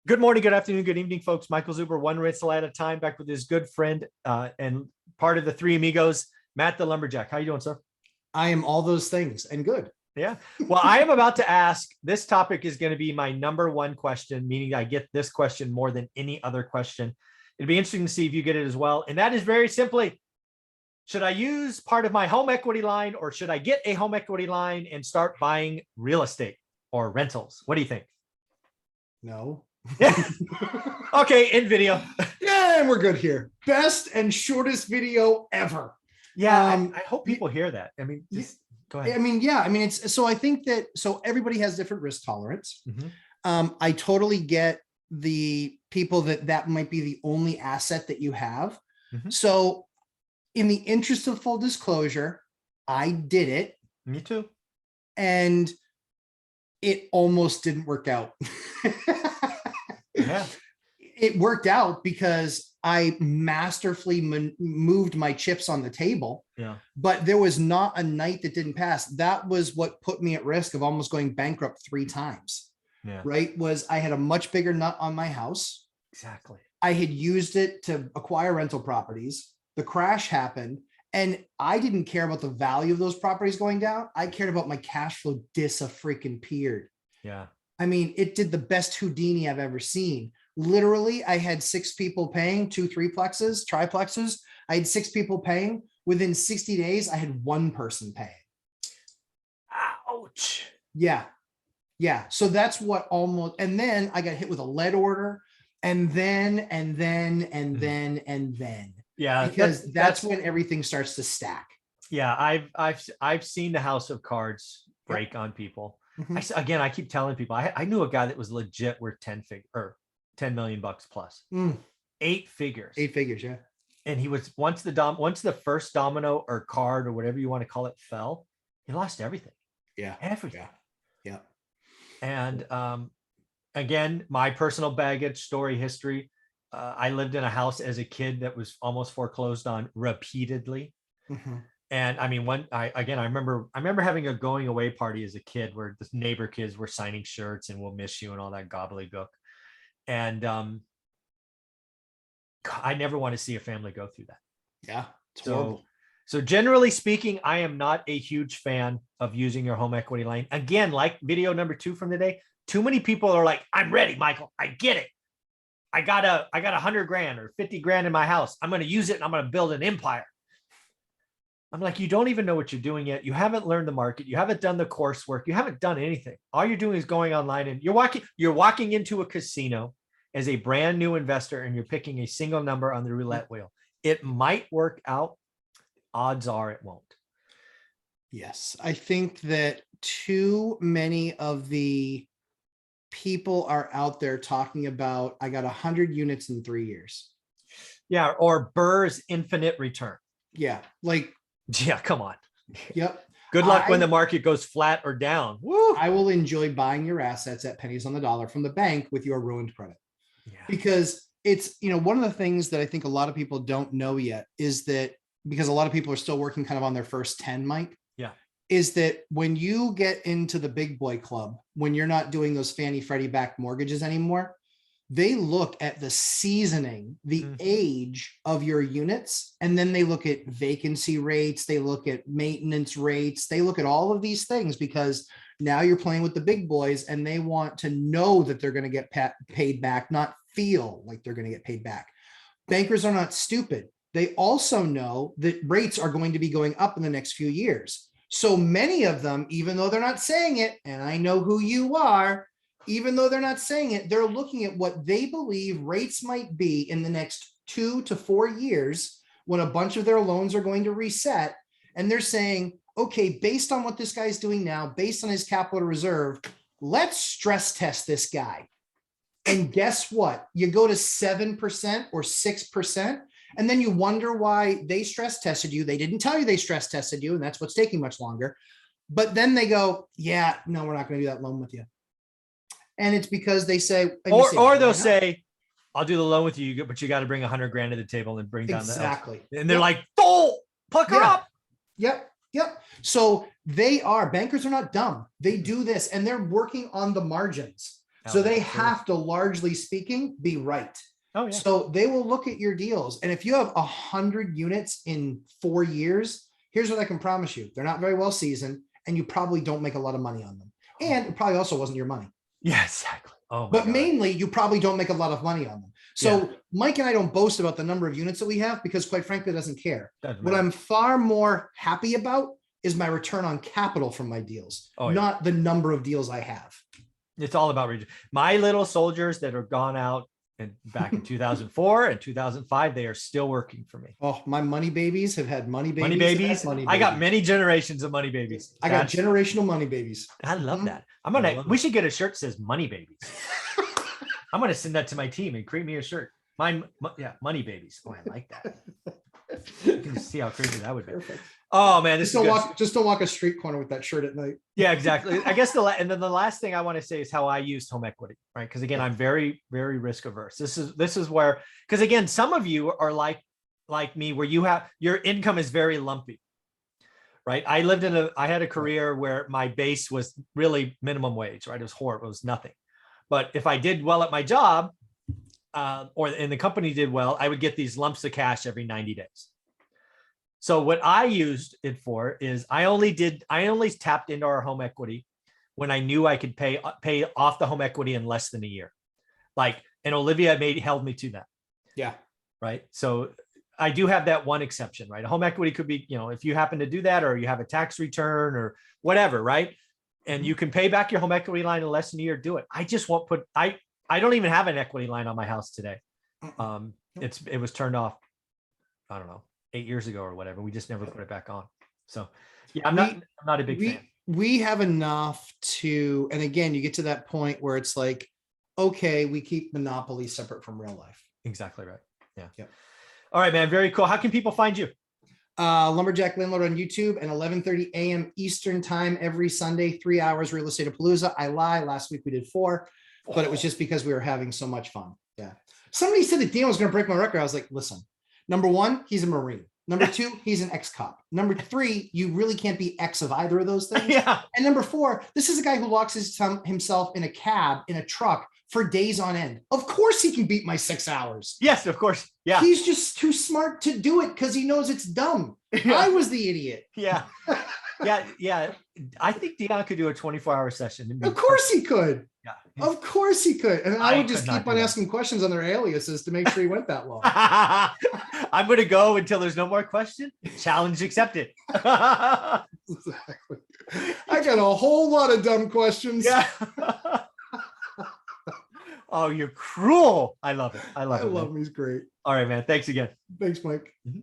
Good morning, good afternoon, good evening, folks. Michael Zuber, one rental at a time, back with his good friend and part of the Three Amigos, Matt the Lumberjack. How you doing, sir? I am all those things and good. Yeah. Well, I am about to ask, this topic is going to be my number one question, meaning I get this question more than any other question. It'd be interesting to see if you get it as well. And that is very simply, should I use part of my home equity line, or should I get a home equity line and start buying real estate or rentals? What do you think? No. Yeah. Okay, in video. Yeah, and we're good here. Best and shortest video ever. Yeah, I hope people hear that. I mean, just go ahead. It's so I think that everybody has different risk tolerance. Mm-hmm. I totally get the people that might be the only asset that you have. Mm-hmm. So in the interest of full disclosure, I did it. Me too. And it almost didn't work out. Yeah. It worked out because I masterfully moved my chips on the table. Yeah. But there was not a night that didn't pass. That was what put me at risk of almost going bankrupt 3 times. Yeah. Right. Was I had a much bigger nut on my house. Exactly. I had used it to acquire rental properties. The crash happened and I didn't care about the value of those properties going down. I cared about my cash flow disappeared. Yeah. I mean, it did the best Houdini I've ever seen. Literally, I had 6 people paying, 2 triplexes. I had 6 people paying. Within 60 days, I had 1 person paying. Ouch. Yeah. Yeah. So that's what almost, and then I got hit with a lead order and then. Yeah. Because that's when everything starts to stack. Yeah. I've seen the house of cards break on people. Mm-hmm. I keep telling people, I knew a guy that was legit worth 10 million bucks plus. 8 figures. 8 figures, yeah. And he was once the first domino or card or whatever you want to call it fell, he lost everything. Yeah. Everything. Yeah. And again, my personal baggage, story, history. I lived in a house as a kid that was almost foreclosed on repeatedly. Mm-hmm. And I mean, I remember having a going away party as a kid where the neighbor kids were signing shirts and "We'll miss you" and all that gobbledygook. And I never want to see a family go through that. Yeah. It's horrible. So generally speaking, I am not a huge fan of using your home equity line. Again, like video number 2 from today, too many people are like, "I'm ready, Michael. I get it. I got $100,000 or $50,000 in my house. I'm going to use it and I'm going to build an empire." I'm like, you don't even know what you're doing yet. You haven't learned the market. You haven't done the coursework. You haven't done anything. All you're doing is going online and you're walking into a casino as a brand new investor and you're picking a single number on the roulette wheel. It might work out. Odds are it won't. Yes. I think that too many of the people are out there talking about, I got 100 units in 3 years. Yeah. Or Burr's infinite return. Yeah. Like, yeah, come on. Yep. Good luck when the market goes flat or down. Woo. I will enjoy buying your assets at pennies on the dollar from the bank with your ruined credit. Yeah. Because it's, one of the things that I think a lot of people don't know yet is that, because a lot of people are still working kind of on their first 10, Mike. Yeah. Is that when you get into the big boy club, when you're not doing those Fannie Freddie backed mortgages anymore, they look at the seasoning, the age of your units, and then they look at vacancy rates, they look at maintenance rates, they look at all of these things, because now you're playing with the big boys and they want to know that they're going to get paid back, not feel like they're going to get paid back. Bankers are not stupid. They also know that rates are going to be going up in the next few years. So many of them, even though they're not saying it, and I know who you are, even though they're not saying it, they're looking at what they believe rates might be in the next 2 to 4 years when a bunch of their loans are going to reset. And they're saying, okay, based on what this guy's doing now, based on his capital reserve, let's stress test this guy. And guess what? You go to 7% or 6%, and then you wonder why they stress tested you. They didn't tell you they stress tested you, and that's what's taking much longer. But then they go, yeah, no, we're not going to do that loan with you. And it's because they say, or they'll say, I'll do the loan with you, but you got to bring $100,000 to the table and bring down exactly. And they're like, "Oh, pucker up." Yep. So bankers are not dumb. They do this and they're working on the margins. So they Absolutely. have to, largely speaking, be right. Oh, yeah. So they will look at your deals. And if you have 100 units in 4 years, here's what I can promise you. They're not very well seasoned, and you probably don't make a lot of money on them. And it probably also wasn't your money. Yeah, exactly. Oh, my But God. mainly, you probably don't make a lot of money on them. So Mike and I don't boast about the number of units that we have because, quite frankly, it doesn't care. What I'm far more happy about is my return on capital from my deals, not the number of deals I have. It's all about region. My little soldiers that are gone out and back in 2004 and 2005, they are still working for me. Oh, my money babies have had money babies. Money babies. I got many generations of money babies. I got generational money babies. I love that. We should get a shirt that says money babies. I'm going to send that to my team and create me a shirt. Money babies. Oh, I like that. You can just see how crazy that would be. Perfect. Oh man, just don't walk a street corner with that shirt at night. Yeah, exactly. I guess the last thing I want to say is how I used home equity, right? Because again, I'm very, very risk averse. This is where, because again, some of you are like me, where your income is very lumpy, right? I had a career where my base was really minimum wage, right? It was horrible. It was nothing. But if I did well at my job, and the company did well, I would get these lumps of cash every 90 days. So what I used it for is I only tapped into our home equity when I knew I could pay off the home equity in less than a year. And Olivia held me to that. Yeah. Right. So I do have that one exception, right? Home equity could be, if you happen to do that, or you have a tax return or whatever, right? And you can pay back your home equity line in less than a year, do it. I just won't I don't even have an equity line on my house today. It was turned off, I don't know, 8 years ago or whatever. We just never put it back on. So yeah, I'm not a big fan. We have enough to, and again, you get to that point where it's like, okay, we keep Monopoly separate from real life. Exactly right. Yeah. Yep. All right, man. Very cool. How can people find you? Lumberjack Landlord on YouTube and 11:30 a.m. Eastern time every Sunday, 3 hours Real Estate Palooza. I lie. Last week we did 4, but it was just because we were having so much fun. Yeah. Somebody said that Dan was going to break my record. I was like, listen, number 1, he's a Marine. Number 2, he's an ex-cop. Number 3, you really can't be ex of either of those things. Yeah. And number 4, this is a guy who locks himself in a cab, in a truck for days on end. Of course he can beat my 6 hours. Yes, of course. Yeah. He's just too smart to do it because he knows it's dumb. Yeah. I was the idiot. Yeah. Yeah. I think Dion could do a 24-hour session. Of course he could. Yeah. Of course he could. And I would just keep on asking questions on their aliases to make sure he went that long. I'm going to go until there's no more question. Challenge accepted. Exactly. I got a whole lot of dumb questions. Yeah. Oh, you're cruel. I love it. I love it. He's great. All right, man. Thanks again. Thanks, Mike. Mm-hmm.